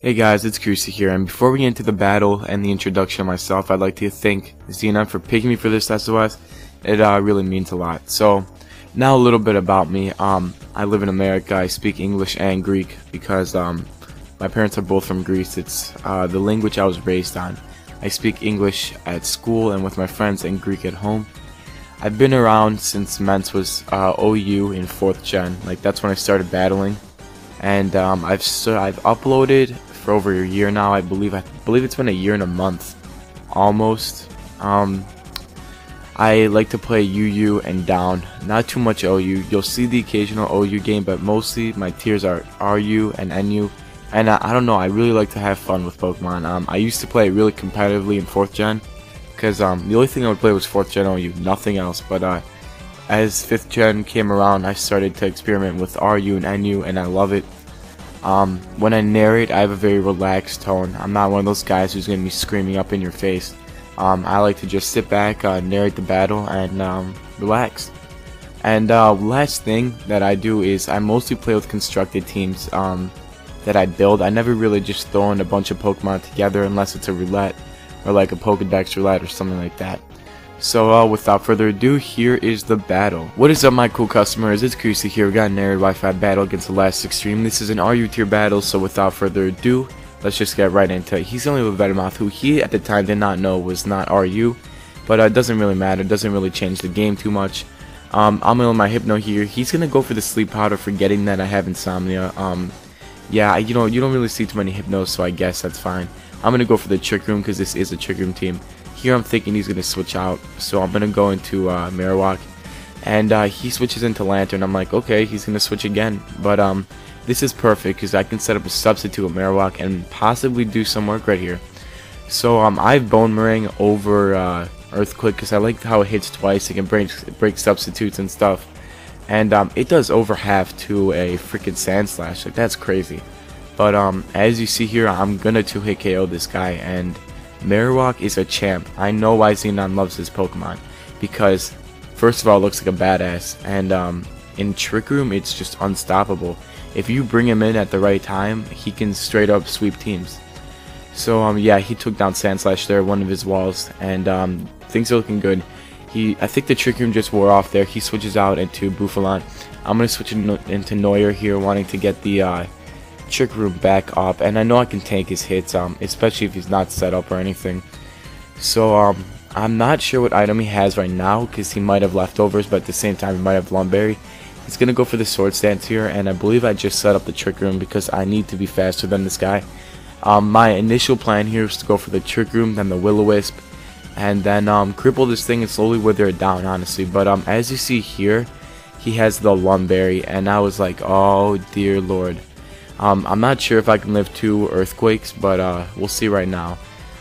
Hey guys, ItzKousii here, and before we get into the battle and the introduction of myself, I'd like to thank ZNM for picking me for this SOS. It really means a lot. So, now a little bit about me. I live in America. I speak English and Greek because my parents are both from Greece. It's the language I was raised on. I speak English at school and with my friends, and Greek at home. I've been around since Ments was OU in 4th gen. Like, that's when I started battling. And I've uploaded for over a year now. I believe it's been a year and a month, almost. I like to play UU and down, not too much OU. You'll see the occasional OU game, but mostly my tiers are RU and NU. And I don't know, I really like to have fun with Pokemon. I used to play really competitively in 4th gen, because the only thing I would play was 4th gen OU, nothing else. But as 5th gen came around, I started to experiment with RU and NU, and I love it. When I narrate, I have a very relaxed tone. I'm not one of those guys who's going to be screaming up in your face. I like to just sit back, narrate the battle, and relax. And last thing that I do is I mostly play with constructed teams that I build. I never really just throw in a bunch of Pokemon together unless it's a roulette or like a Pokedex roulette or something like that. So without further ado, here is the battle. What is up, my cool customers? ItzKousii here. We got a narrated Wi-Fi battle against the last extreme. This is an RU tier battle, so without further ado, let's just get right into it. He's only with Venomoth, who he at the time did not know was not RU, but it doesn't really matter. It doesn't really change the game too much. I'm on my Hypno here. He's gonna go for the sleep powder, forgetting that I have insomnia. Yeah, you don't really see too many Hypnos, so I guess that's fine. I'm gonna go for the Trick Room because this is a Trick Room team. Here I'm thinking he's going to switch out, so I'm going to go into Marowak, and he switches into Lantern. I'm like, okay, he's going to switch again, but this is perfect because I can set up a substitute with Marowak and possibly do some work right here. So I have Bone Meringue over Earthquake because I like how it hits twice. It can break substitutes and stuff, and it does over half to a freaking Sand Slash. Like, that's crazy. But as you see here, I'm going to 2-hit KO this guy, and Marowak is a champ. I know why Xenon loves this Pokemon, because first of all, it looks like a badass, and in Trick Room, it's just unstoppable. If you bring him in at the right time, he can straight up sweep teams. So yeah, he took down Sandslash there, one of his walls, and things are looking good. I think the Trick Room just wore off there. He switches out into Buffalant. I'm gonna switch into Neuer here, wanting to get the Trick Room back up, and I know I can tank his hits, especially if he's not set up or anything. So I'm not sure what item he has right now, because he might have leftovers, but at the same time he might have Lumberry. He's gonna go for the Sword Stance here, and I believe I just set up the Trick Room because I need to be faster than this guy. My initial plan here is to go for the Trick Room, then the Will-O-Wisp, and then cripple this thing and slowly wither it down, honestly. But as you see here, he has the Lumberry, and I was like, oh dear lord. I'm not sure if I can live 2 Earthquakes, but we'll see right now.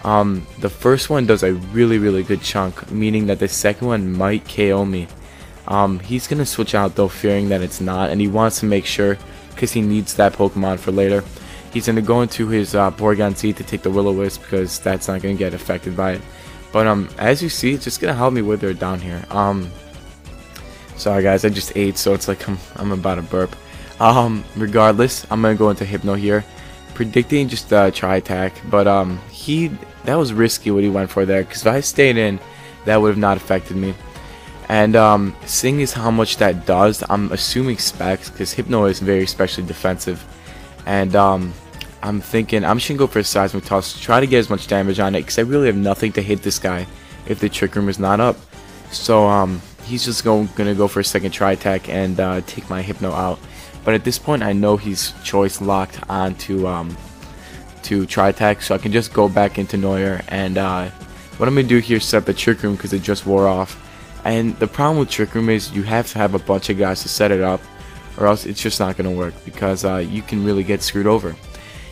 The first one does a really good chunk, meaning that the second one might KO me. He's going to switch out though, fearing that it's not, and he wants to make sure, because he needs that Pokemon for later. He's going to go into his Porygon Seed to take the Will-O-Wisp, because that's not going to get affected by it. But as you see, it's just going to help me wither it down here. Sorry guys, I just ate, so it's like I'm about to burp. Regardless, I'm gonna go into Hypno here, predicting just a Tri-Attack, but that was risky what he went for there, because if I stayed in, that would have not affected me. And seeing as how much that does, I'm assuming Specs, because Hypno is very especially defensive, and I'm thinking I'm just gonna go for a Seismic Toss to try to get as much damage on it, because I really have nothing to hit this guy if the Trick Room is not up. So he's just gonna go for a second Tri-Attack and take my Hypno out. But at this point, I know he's choice locked on to Tri-Attack, so I can just go back into Neuer. And what I'm going to do here is set up the Trick Room because it just wore off. And the problem with Trick Room is you have to have a bunch of guys to set it up, or else it's just not going to work, because you can really get screwed over.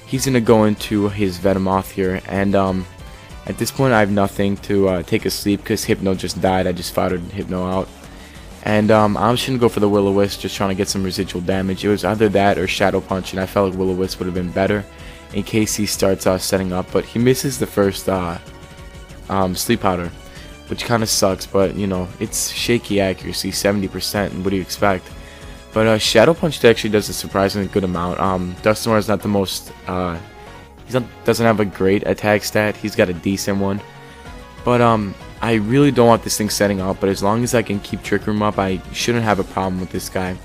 He's going to go into his Venomoth here, and at this point I have nothing to take a sleep because Hypno just died. I just fired Hypno out. And I'm just going to go for the Will-O-Wisp, just trying to get some residual damage. It was either that or Shadow Punch, and I felt like Will-O-Wisp would have been better in case he starts setting up. But he misses the first Sleep Powder, which kind of sucks, but, you know, it's shaky accuracy, 70%, and what do you expect? But Shadow Punch actually does a surprisingly good amount. Dusknoir is not the most doesn't have a great attack stat. He's got a decent one. But I really don't want this thing setting up, but as long as I can keep Trick Room up, I shouldn't have a problem with this guy.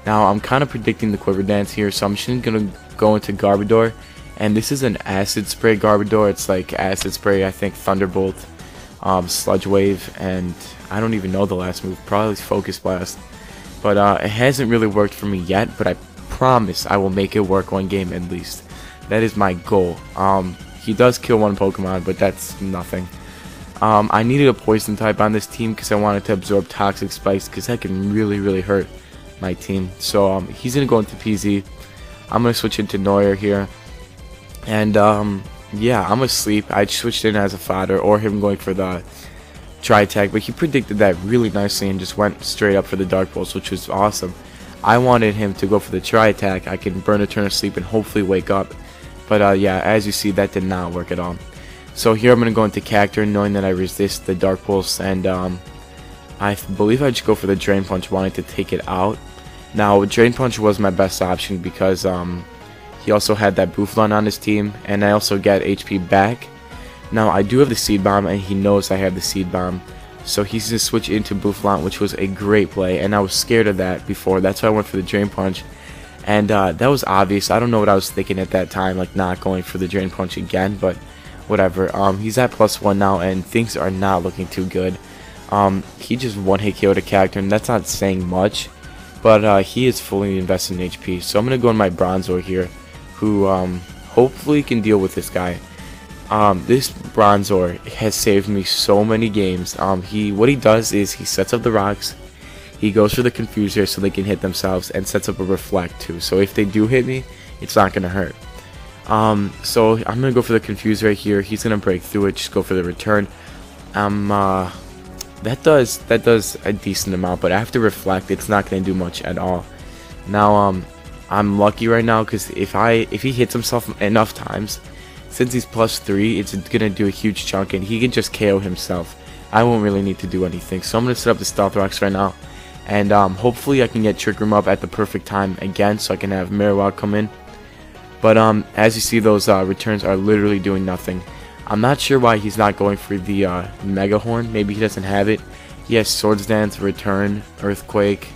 Now, I'm kind of predicting the Quiver Dance here, so I'm just going to go into Garbodor. And this is an Acid Spray Garbodor. It's like Acid Spray, I think, Thunderbolt, Sludge Wave, and I don't even know the last move. Probably Focus Blast. But it hasn't really worked for me yet, but I promise I will make it work one game at least. That is my goal. He does kill one Pokemon, but that's nothing. I needed a Poison type on this team because I wanted to absorb Toxic Spikes because that can really hurt my team. So he's going to go into PZ. I'm going to switch into Neuer here. And yeah, I'm asleep. I switched in as a fodder or him going for the Tri-Attack, but he predicted that really nicely and just went straight up for the Dark Pulse, which was awesome. I wanted him to go for the Tri-Attack. I can burn a turn of sleep and hopefully wake up. But yeah, as you see, that did not work at all. So here I'm going to go into Cacturne, knowing that I resist the Dark Pulse, and I believe I just go for the Drain Punch, wanting to take it out. Now, Drain Punch was my best option because he also had that Bouffalant on his team, and I also get HP back. Now, I do have the Seed Bomb, and he knows I have the Seed Bomb, so he's going to switch into Bouffalant, which was a great play, and I was scared of that before. That's why I went for the Drain Punch, and that was obvious. I don't know what I was thinking at that time, like not going for the Drain Punch again, but whatever. He's at +1 now, and things are not looking too good. He just one-hit KO'd a Cacturne. That's not saying much, but he is fully invested in HP. So I'm going to go in my Bronzor here, who hopefully can deal with this guy. This Bronzor has saved me so many games. What he does is he sets up the rocks, he goes for the Confuser so they can hit themselves, and sets up a Reflect too. So if they do hit me, it's not going to hurt. So I'm going to go for the Confuse right here. He's going to break through it, just go for the return. That does a decent amount, but after Reflect, it's not going to do much at all. Now, I'm lucky right now because if he hits himself enough times, since he's +3, it's going to do a huge chunk, and he can just KO himself. I won't really need to do anything. So I'm going to set up the Stealth Rocks right now, and hopefully I can get Trick Room up at the perfect time again, so I can have Marowak come in. But as you see, those returns are literally doing nothing. I'm not sure why he's not going for the Mega Horn. Maybe he doesn't have it. He has Swords Dance, Return, Earthquake,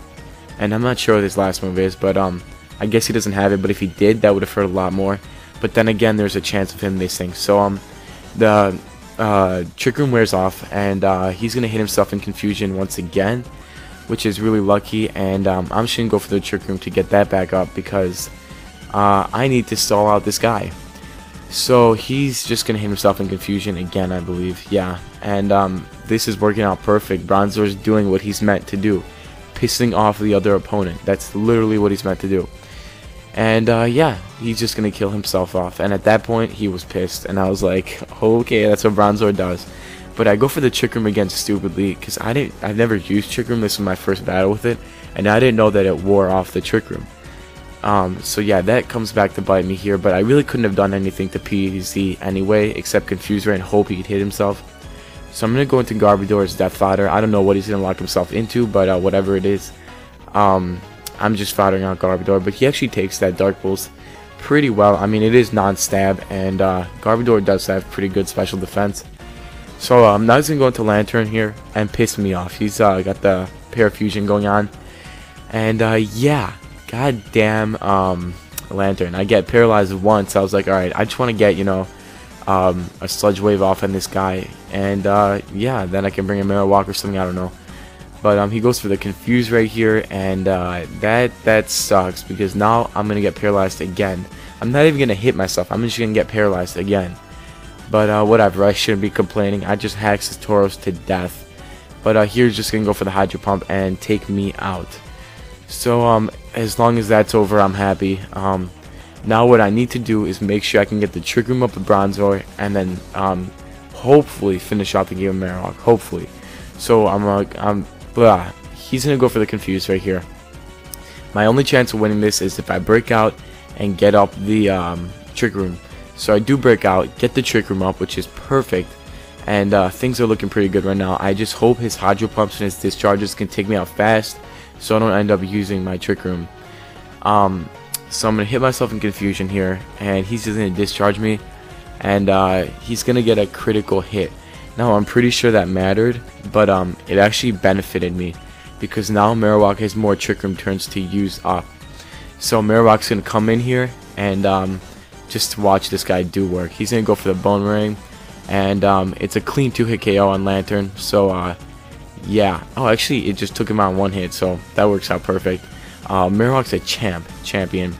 and I'm not sure what his last move is, but I guess he doesn't have it. But if he did, that would have hurt a lot more. But then again, there's a chance of him missing. So the Trick Room wears off, and he's gonna hit himself in Confusion once again, which is really lucky. And I'm just gonna go for the Trick Room to get that back up because I need to stall out this guy. So he's just going to hit himself in Confusion again, I believe. Yeah, and this is working out perfect. Bronzor's doing what he's meant to do, pissing off the other opponent. That's literally what he's meant to do. And yeah, he's just going to kill himself off. And at that point, he was pissed. And I was like, okay, that's what Bronzor does. But I go for the Trick Room again stupidly because I've never used Trick Room. This was my first battle with it, and I didn't know that it wore off the Trick Room. So yeah, that comes back to bite me here, but I really couldn't have done anything to PZ anyway, except Confuser and hope he'd hit himself. So I'm going to go into Garbodor's Death Fodder. I don't know what he's going to lock himself into, but whatever it is, I'm just foddering out Garbodor, but he actually takes that Dark Pulse pretty well. I mean, it is non-stab, and Garbodor does have pretty good special defense. So now he's going to go into Lantern here and piss me off. He's got the Parafusion going on, and yeah. Goddamn Lantern. I get paralyzed once. I was like, alright, I just want to get, a Sludge Wave off on this guy. And yeah, then I can bring a Marowak or something, I don't know. But he goes for the Confuse right here, and that sucks because now I'm going to get paralyzed again. I'm not even going to hit myself. I'm just going to get paralyzed again. But whatever, I shouldn't be complaining. I just hacked this Tauros to death. But here's just going to go for the Hydro Pump and take me out. So as long as that's over, I'm happy. Now what I need to do is make sure I can get the Trick Room up with Bronzor, and then hopefully finish out the game with Marowak. Hopefully. So he's gonna go for the Confuse right here. My only chance of winning this is if I break out and get up the Trick Room. So I do break out, get the Trick Room up, which is perfect, and things are looking pretty good right now. I just hope his Hydro Pumps and his Discharges can take me out fast, so I don't end up using my Trick Room. So I'm going to hit myself in Confusion here, and he's just going to discharge me. and he's gonna get a critical hit. Now I'm pretty sure that mattered, but it actually benefited me because now Marowak has more Trick Room turns to use up. So Marowak's gonna come in here and just watch this guy do work. He's gonna go for the Bone Ring, and it's a clean 2-hit KO on Lantern. So yeah. Oh, actually, it just took him out in 1 hit, so that works out perfect. Marowak's a champion.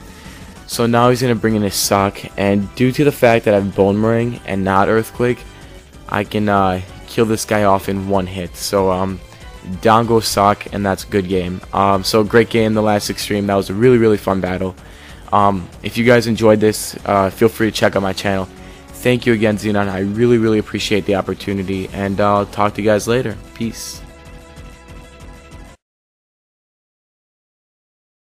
So now he's gonna bring in his Sock, and due to the fact that I have Bone Ring and not Earthquake, I can kill this guy off in 1 hit. So down goes Sock, and that's a good game. So great game, the last extreme. That was a really fun battle. If you guys enjoyed this, feel free to check out my channel. Thank you again, Xenon. I really appreciate the opportunity, and I'll talk to you guys later. Peace.